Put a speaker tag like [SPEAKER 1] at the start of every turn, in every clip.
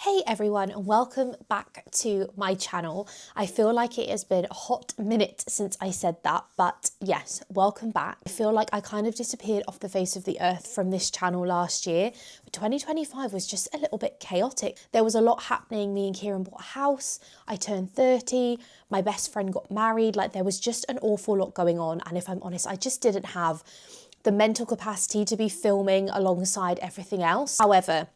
[SPEAKER 1] Hey everyone, and welcome back to my channel. I feel like it has been a hot minute since I said that, but yes, welcome back. I feel like I kind of disappeared off the face of the earth from this channel last year. But 2025 was just a little bit chaotic. There was a lot happening. Me and Kieran bought a house, I turned 30, my best friend got married. Like, there was just an awful lot going on, and if I'm honest, I just didn't have the mental capacity to be filming alongside everything else. However,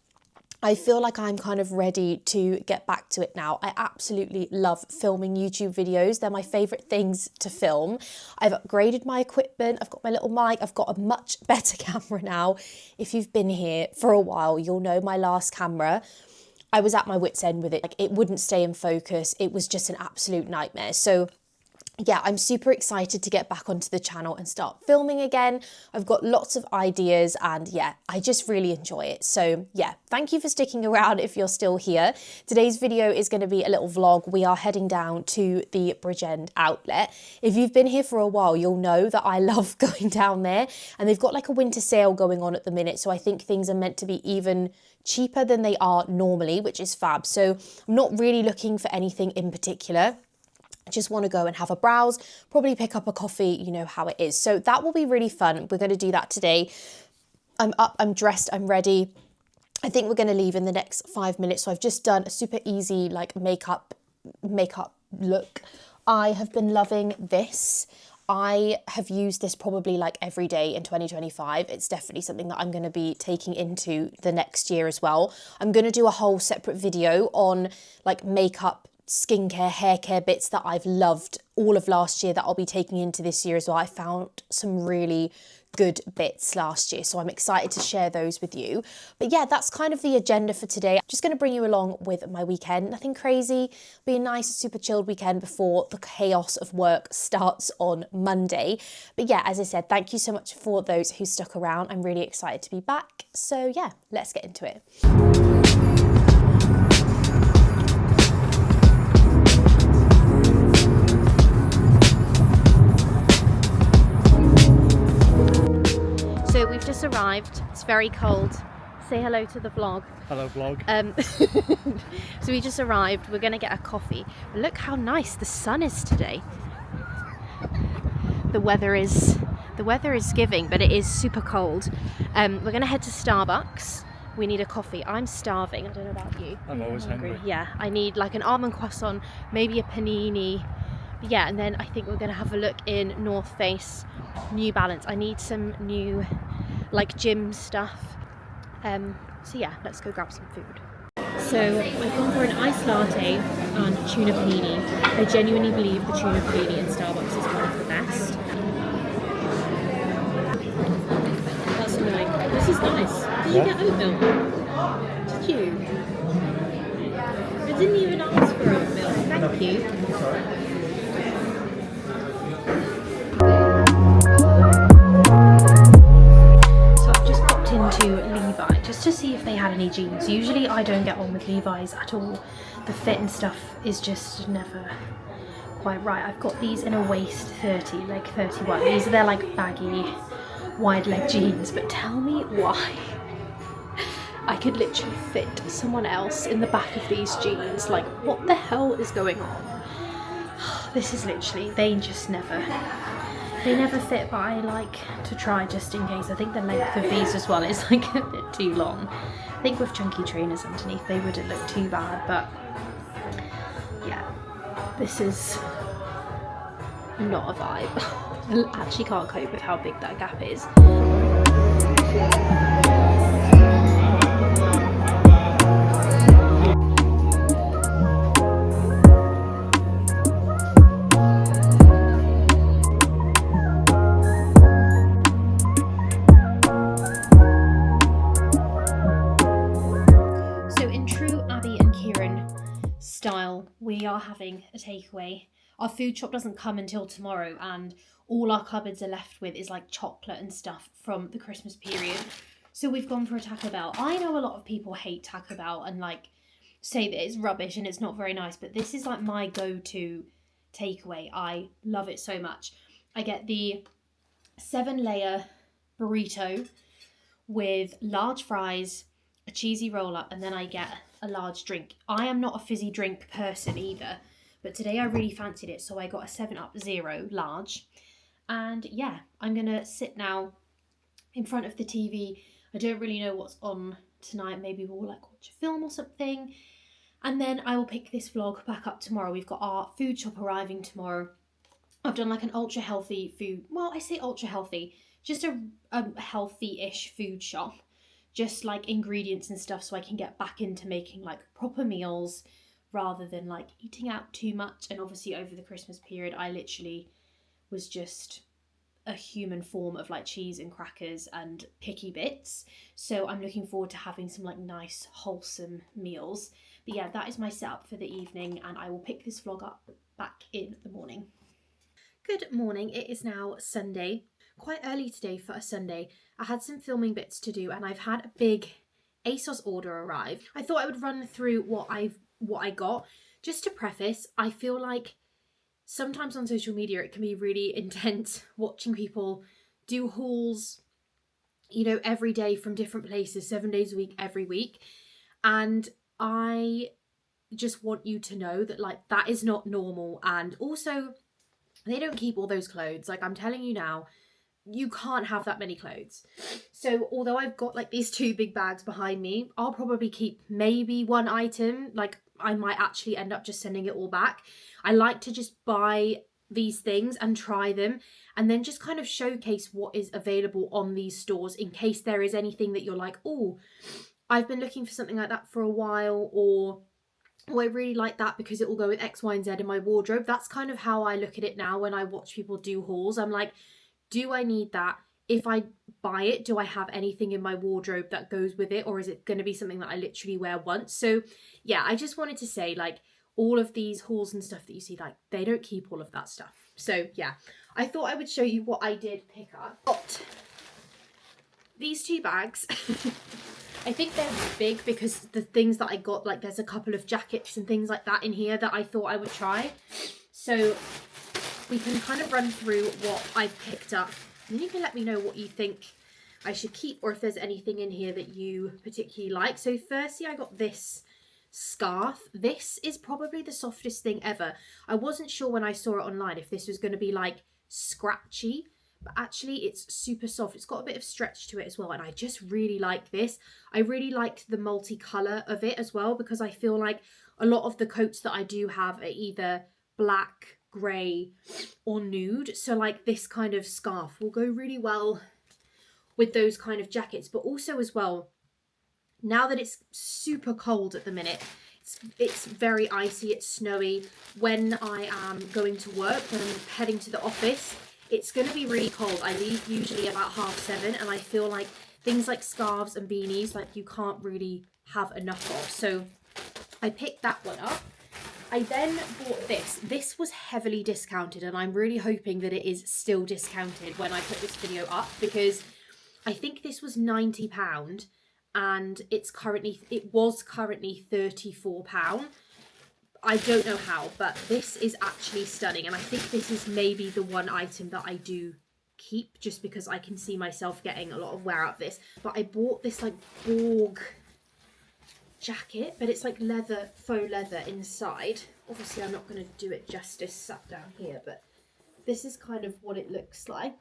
[SPEAKER 1] I feel like I'm kind of ready to get back to it now. I absolutely love filming YouTube videos. They're my favourite things to film. I've upgraded my equipment. I've got my little mic. I've got a much better camera now. If you've been here for a while, you'll know my last camera. I was at my wit's end with it. Like, it wouldn't stay in focus. It was just an absolute nightmare. So yeah, I'm super excited to get back onto the channel and start filming again. I've got lots of ideas and yeah, I just really enjoy it. So yeah, thank you for sticking around if you're still here. Today's video is going to be a little vlog. We are heading down to the Bridgend outlet. If you've been here for a while, you'll know that I love going down there, and they've got like a winter sale going on at the minute. So I think things are meant to be even cheaper than they are normally, which is fab. So I'm not really looking for anything in particular. I just want to go and have a browse, probably pick up a coffee, you know how it is. So that will be really fun. We're going to do that today. I'm up, I'm dressed, I'm ready. I think we're going to leave in the next 5 minutes. So I've just done a super easy like makeup look. I have been loving this. I have used this probably like every day in 2025. It's definitely something that I'm going to be taking into the next year as well. I'm going to do a whole separate video on like makeup, skincare, hair care bits that I've loved all of last year that I'll be taking into this year as well. I found some really good bits last year, so I'm excited to share those with you. But yeah, that's kind of the agenda for today. I'm just going to bring you along with my weekend. Nothing crazy, be a nice, super chilled weekend before the chaos of work starts on Monday. But yeah, as I said, thank you so much for those who stuck around. I'm really excited to be back. So yeah, let's get into it. So we've just arrived. It's very cold. Say hello to the vlog.
[SPEAKER 2] Hello vlog.
[SPEAKER 1] So we just arrived. We're gonna get a coffee. But look how nice the sun is today. The weather is giving, but it is super cold. We're gonna head to Starbucks. We need a coffee. I'm starving. I don't know about you.
[SPEAKER 2] I'm always hungry.
[SPEAKER 1] Yeah, I need like an almond croissant, maybe a panini. Yeah, and then I think we're gonna have a look in North Face, New Balance. I need some new like gym stuff. So yeah, let's go grab some food. So I've gone for an iced latte and tuna panini. I genuinely believe the tuna panini in Starbucks is one of the best. That's annoying. This is nice. Did you get oat milk? Did you? I didn't even ask for oat milk. Thank you. Into Levi just to see if they had any jeans. Usually I don't get on with Levi's at all. The fit and stuff is just never quite right. I've got these in a waist 30, leg 31. These are their like baggy wide leg jeans, but tell me why I could literally fit someone else in the back of these jeans. Like, what the hell is going on? This is literally, they never fit, but I like to try just in case. I think the length of these as well is like a bit too long. I think with chunky trainers underneath they wouldn't look too bad, but yeah, this is not a vibe. I actually can't cope with how big that gap is. We are having a takeaway. Our food shop doesn't come until tomorrow, and all our cupboards are left with is like chocolate and stuff from the Christmas period. So we've gone for a Taco Bell. I know a lot of people hate Taco Bell and like say that it's rubbish and it's not very nice, but this is like my go-to takeaway. I love it so much. I get the 7-layer burrito with large fries, a cheesy roll-up, and then I get a large drink. I am not a fizzy drink person either, but today I really fancied it, so I got a 7-Up Zero large. And yeah, I'm gonna sit now in front of the TV. I don't really know what's on tonight. Maybe we'll like watch a film or something. And then I will pick this vlog back up tomorrow. We've got our food shop arriving tomorrow. I've done like an ultra healthy food. Well, I say ultra healthy, just a healthy-ish food shop. Just like ingredients and stuff so I can get back into making like proper meals rather than like eating out too much. And obviously over the Christmas period, I literally was just a human form of like cheese and crackers and picky bits. So I'm looking forward to having some like nice wholesome meals. But yeah, that is my setup for the evening, and I will pick this vlog up back in the morning. Good morning, it is now Sunday. Quite early today for a Sunday. I had some filming bits to do and I've had a big ASOS order arrive. I thought I would run through what I got. Just to preface, I feel like sometimes on social media it can be really intense watching people do hauls, you know, every day from different places, 7 days a week, every week. And I just want you to know that like that is not normal, and also they don't keep all those clothes. Like I'm telling you now, you can't have that many clothes. So although I've got like these 2 big bags behind me, I'll probably keep maybe 1 item. Like I might actually end up just sending it all back. I like to just buy these things and try them and then just kind of showcase what is available on these stores in case there is anything that you're like, oh, I've been looking for something like that for a while, or oh, I really like that because it will go with X, Y, and Z in my wardrobe. That's kind of how I look at it now when I watch people do hauls. I'm like, do I need that? If I buy it, do I have anything in my wardrobe that goes with it, or is it going to be something that I literally wear once? So yeah, I just wanted to say like all of these hauls and stuff that you see, like they don't keep all of that stuff. So yeah, I thought I would show you what I did pick up. Got these 2 bags. I think they're big because the things that I got, like there's a couple of jackets and things like that in here that I thought I would try. So we can kind of run through what I've picked up, and then you can let me know what you think I should keep, or if there's anything in here that you particularly like. So firstly, I got this scarf. This is probably the softest thing ever. I wasn't sure when I saw it online if this was going to be like scratchy, but actually it's super soft. It's got a bit of stretch to it as well, and I just really like this. I really liked the multicolour of it as well, because I feel like a lot of the coats that I do have are either black, grey or nude, so like this kind of scarf will go really well with those kind of jackets. But also as well, now that it's super cold at the minute, it's very icy, it's snowy. When I am going to work, when I'm heading to the office, it's going to be really cold. I leave usually about 7:30, and I feel like things like scarves and beanies, like you can't really have enough of. So I picked that one up. I then bought this. This was heavily discounted, and I'm really hoping that it is still discounted when I put this video up, because I think this was £90 and it was currently £34. I don't know how, but this is actually stunning, and I think this is maybe the one item that I do keep just because I can see myself getting a lot of wear out of this. But I bought this like Borg jacket, but it's like leather, faux leather inside. Obviously I'm not going to do it justice sat down here, but this is kind of what it looks like.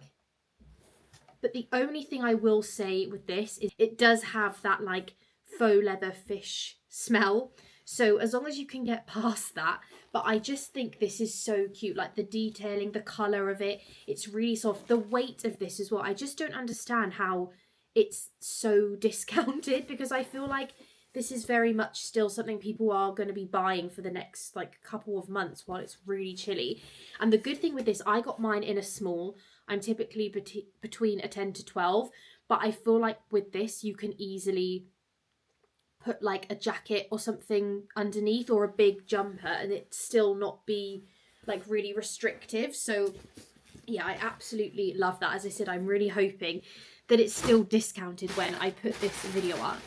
[SPEAKER 1] But the only thing I will say with this is it does have that like faux leather fish smell, so as long as you can get past that. But I just think this is so cute, like the detailing, the colour of it, it's really soft. The weight of this as well, I just don't understand how it's so discounted, because I feel like this is very much still something people are going to be buying for the next like couple of months while it's really chilly. And the good thing with this, I got mine in a small. I'm typically between a 10 to 12, but I feel like with this you can easily put like a jacket or something underneath, or a big jumper, and it still not be like really restrictive. So yeah, I absolutely love that. As I said, I'm really hoping that it's still discounted when I put this video up.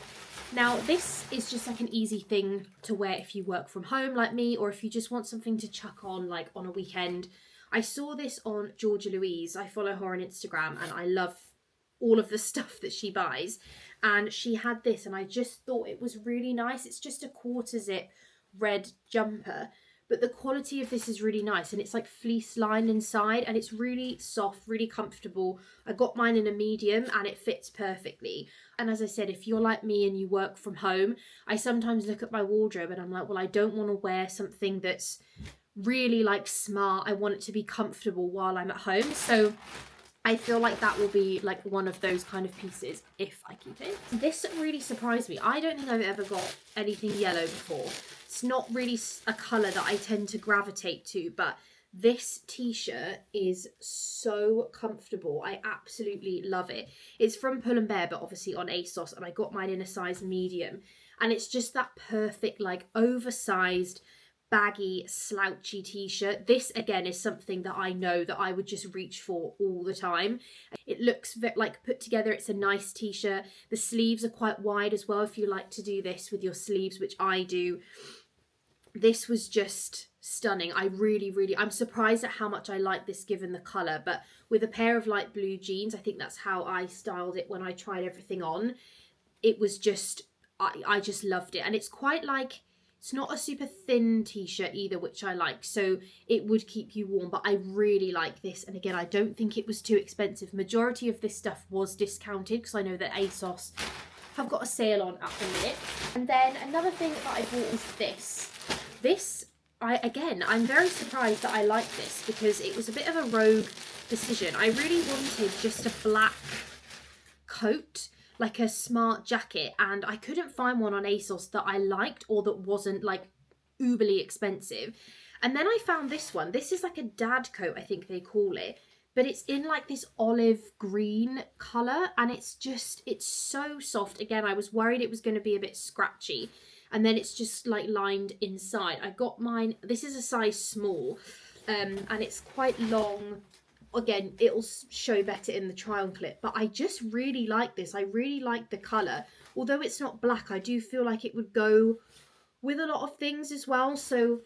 [SPEAKER 1] Now, this is just like an easy thing to wear if you work from home like me, or if you just want something to chuck on like on a weekend. I saw this on Georgia Louise. I follow her on Instagram and I love all of the stuff that she buys. and she had this, and I just thought it was really nice. It's just a quarter zip red jumper, but the quality of this is really nice, and it's like fleece lined inside, and it's really soft, really comfortable. I got mine in a medium and it fits perfectly. And as I said, if you're like me and you work from home, I sometimes look at my wardrobe and I'm like, well, I don't want to wear something that's really like smart. I want it to be comfortable while I'm at home. So I feel like that will be like one of those kind of pieces if I keep it. This really surprised me. I don't think I've ever got anything yellow before. It's not really a colour that I tend to gravitate to, but this t-shirt is so comfortable. I absolutely love it. It's from Pull & Bear, but obviously on ASOS, and I got mine in a size medium. And it's just that perfect, like oversized, baggy, slouchy t-shirt. This again is something that I know that I would just reach for all the time. It looks like put together. It's a nice t-shirt. The sleeves are quite wide as well if you like to do this with your sleeves, which I do. This was just stunning. I'm surprised at how much I like this given the colour, but with a pair of light blue jeans, I think that's how I styled it when I tried everything on. It was just, I just loved it. And it's quite like, it's not a super thin t-shirt either, which I like, so it would keep you warm, but I really like this. And again, I don't think it was too expensive. Majority of this stuff was discounted because I know that ASOS have got a sale on at the minute. And then another thing that I bought was this. I'm very surprised that I like this because it was a bit of a rogue decision. I really wanted just a black coat, like a smart jacket, and I couldn't find one on ASOS that I liked or that wasn't like uberly expensive. And then I found this one. This is like a dad coat, I think they call it, but it's in like this olive green colour, and it's so soft. Again, I was worried it was going to be a bit scratchy, and then it's just like lined inside. I got mine, this is a size small, and it's quite long. Again, it'll show better in the try on clip, but I just really like this. I really like the colour. Although it's not black, I do feel like it would go with a lot of things as well. So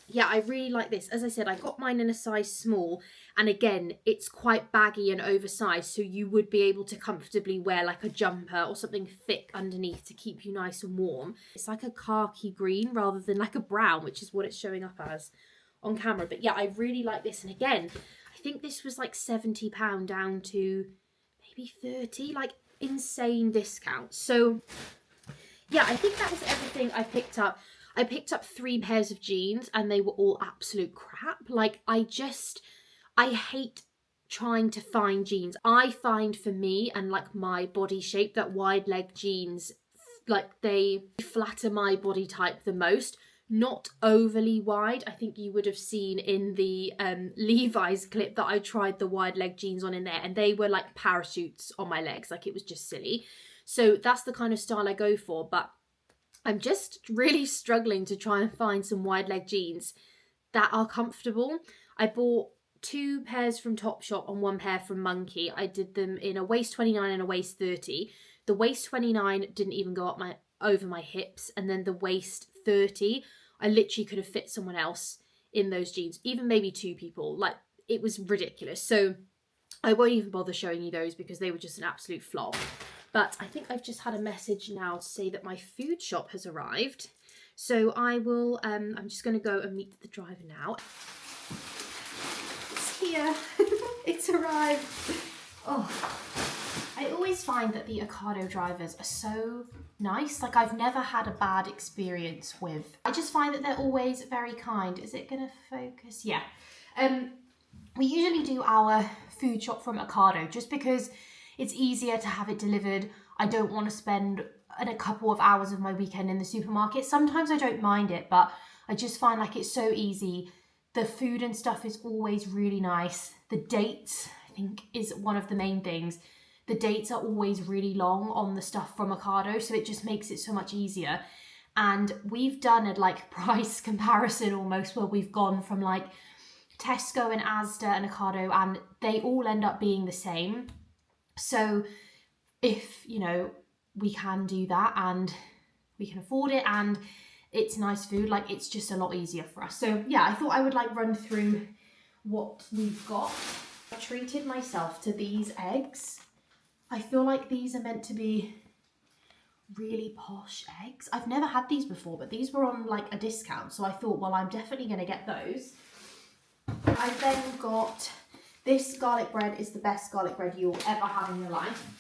[SPEAKER 1] yeah, I really like this. As I said, I got mine in a size small, and again, it's quite baggy and oversized, so you would be able to comfortably wear like a jumper or something thick underneath to keep you nice and warm. It's like a khaki green rather than like a brown, which is what it's showing up as on camera. But yeah, I really like this. And again, I think this was like £70 down to maybe 30, like insane discount. So yeah, I think that was everything I picked up. I picked up 3 pairs of jeans and they were all absolute crap. Like I hate trying to find jeans. I find for me and like my body shape that wide leg jeans, like they flatter my body type the most. Not overly wide. I think you would have seen in the Levi's clip that I tried the wide leg jeans on in there, and they were like parachutes on my legs. Like it was just silly. So that's the kind of style I go for, but I'm just really struggling to try and find some wide leg jeans that are comfortable. I bought 2 pairs from Topshop and 1 pair from Monkey. I did them in a waist 29 and a waist 30. The waist 29 didn't even go up over my hips, and then the waist 30, I literally could have fit someone else in those jeans, even maybe 2 people. Like it was ridiculous. So I won't even bother showing you those because they were just an absolute flop. But I think I've just had a message now to say that my food shop has arrived. So I will, I'm just going to go and meet the driver now. It's here. It's arrived. Oh, I always find that the Ocado drivers are so nice. Like I've never had a bad experience with. I just find that they're always very kind. Is it going to focus? Yeah. We usually do our food shop from Ocado just because it's easier to have it delivered. I don't want to spend a couple of hours of my weekend in the supermarket. Sometimes I don't mind it, but I just find like it's so easy. The food and stuff is always really nice. The dates, I think, is one of the main things. The dates are always really long on the stuff from Ocado, so it just makes it so much easier. And we've done a like price comparison almost, where we've gone from like Tesco and Asda and Ocado, and they all end up being the same. So if, you know, we can do that and we can afford it and it's nice food, like it's just a lot easier for us. So yeah, I thought I would like run through what we've got. I treated myself to these eggs. I feel like these are meant to be really posh eggs. I've never had these before, but these were on like a discount, so I thought, well, I'm definitely going to get those. I then got this garlic bread. Is the best garlic bread you'll ever have in your life.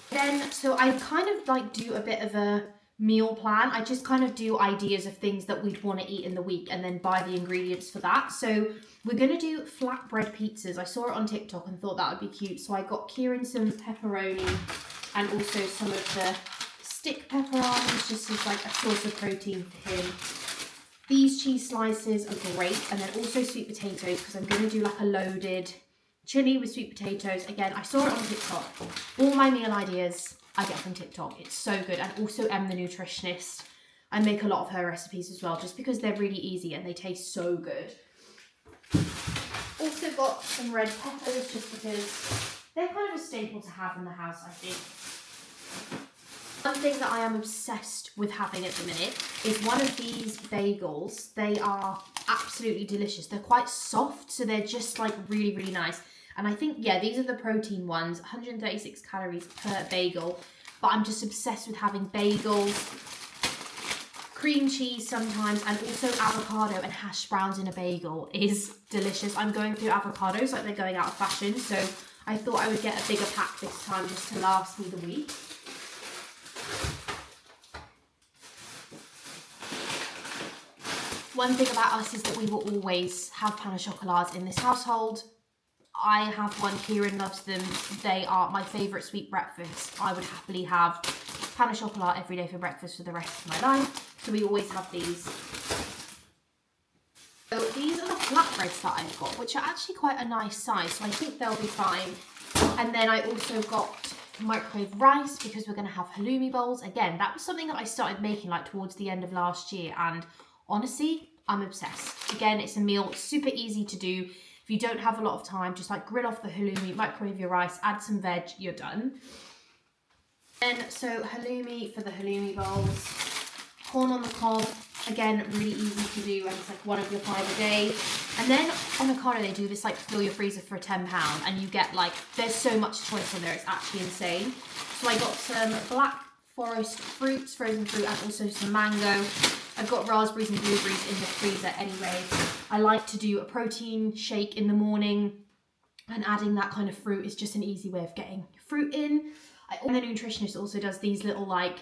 [SPEAKER 1] Then, so I kind of like do a bit of a meal plan. I just kind of do ideas of things that we'd want to eat in the week and then buy the ingredients for that. So we're going to do flatbread pizzas. I saw it on TikTok and thought that would be cute. So I got Kieran some pepperoni and also some of the stick pepperonis, just as like a source of protein for him. These cheese slices are great. And then also sweet potatoes, because I'm going to do like a loaded chili with sweet potatoes. Again, I saw it on TikTok. All my meal ideas I get from TikTok. It's so good. And also Em the nutritionist. I make a lot of her recipes as well, just because they're really easy and they taste so good. Also got some red peppers, just because they're kind of a staple to have in the house, I think. One thing that I am obsessed with having at the minute is one of these bagels. They are absolutely delicious. They're quite soft, so they're just like really, really nice. And I think, yeah, these are the protein ones, 136 calories per bagel. But I'm just obsessed with having bagels, cream cheese sometimes, and also avocado and hash browns in a bagel is delicious. I'm going through avocados like they're going out of fashion, so I thought I would get a bigger pack this time just to last me the week. One thing about us is that we will always have pain au chocolats in this household. I have one, Kieran loves them. They are my favourite sweet breakfast. I would happily have pain au chocolat every day for breakfast for the rest of my life. So we always have these. So these are the flatbreads that I've got, which are actually quite a nice size. So I think they'll be fine. And then I also got microwave rice because we're going to have halloumi bowls. Again, that was something that I started making like towards the end of last year. And honestly, I'm obsessed. Again, it's a meal, it's super easy to do. If you don't have a lot of time, just like grill off the halloumi, microwave your rice, add some veg, you're done. And so halloumi for the halloumi bowls. Corn on the cob, again, really easy to do, and it's like one of your 5 a day. And then on Ocado, they do this like fill your freezer for £10, and you get like, there's so much choice on there, it's actually insane. So I got some black forest fruits, frozen fruit, and also some mango. I've got raspberries and blueberries in the freezer anyway. I like to do a protein shake in the morning, and adding that kind of fruit is just an easy way of getting fruit in. And the nutritionist also does these little like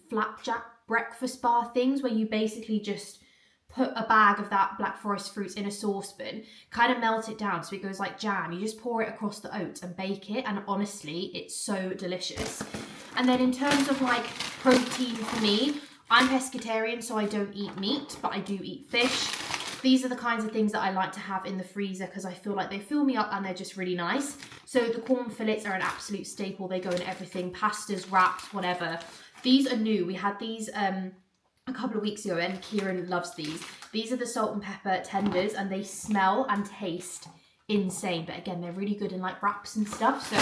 [SPEAKER 1] flapjack breakfast bar things where you basically just put a bag of that black forest fruits in a saucepan, kind of melt it down so it goes like jam. You just pour it across the oats and bake it, and honestly, it's so delicious. And then in terms of like protein for me, I'm pescatarian, so I don't eat meat, but I do eat fish. These are the kinds of things that I like to have in the freezer because I feel like they fill me up and they're just really nice. So the corn fillets are an absolute staple. They go in everything, pastas, wraps, whatever. These are new. We had these a couple of weeks ago, and Kieran loves these. These are the salt and pepper tenders, and they smell and taste insane. But again, they're really good in like wraps and stuff. So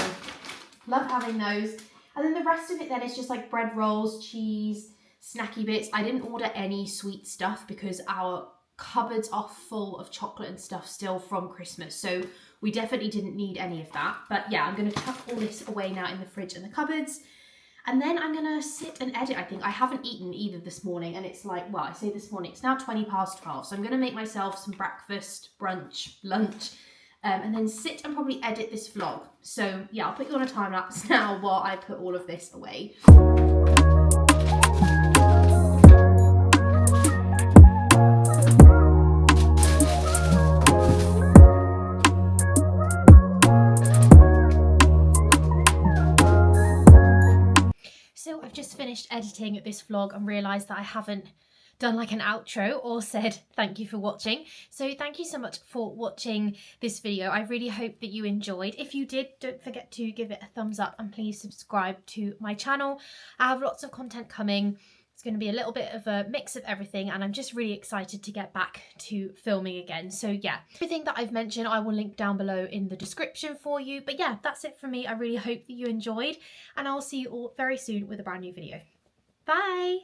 [SPEAKER 1] love having those. And then the rest of it then is just like bread rolls, cheese, snacky bits. I didn't order any sweet stuff because our cupboards are full of chocolate and stuff still from Christmas, so we definitely didn't need any of that. But yeah, I'm going to chuck all this away now in the fridge and the cupboards, and then I'm going to sit and edit. I think I haven't eaten either this morning, and it's like, well, I say this morning, it's now 12:20, so I'm going to make myself some breakfast, brunch, lunch, and then sit and probably edit this vlog. So yeah, I'll put you on a time lapse now while I put all of this away. So I've just finished editing this vlog and realised that I haven't done like an outro or said thank you for watching. So thank you so much for watching this video. I really hope that you enjoyed. If you did, don't forget to give it a thumbs up and please subscribe to my channel. I have lots of content coming. It's going to be a little bit of a mix of everything, and I'm just really excited to get back to filming again. So yeah, everything that I've mentioned I will link down below in the description for you. But yeah, that's it from me. I really hope that you enjoyed, and I'll see you all very soon with a brand new video. Bye!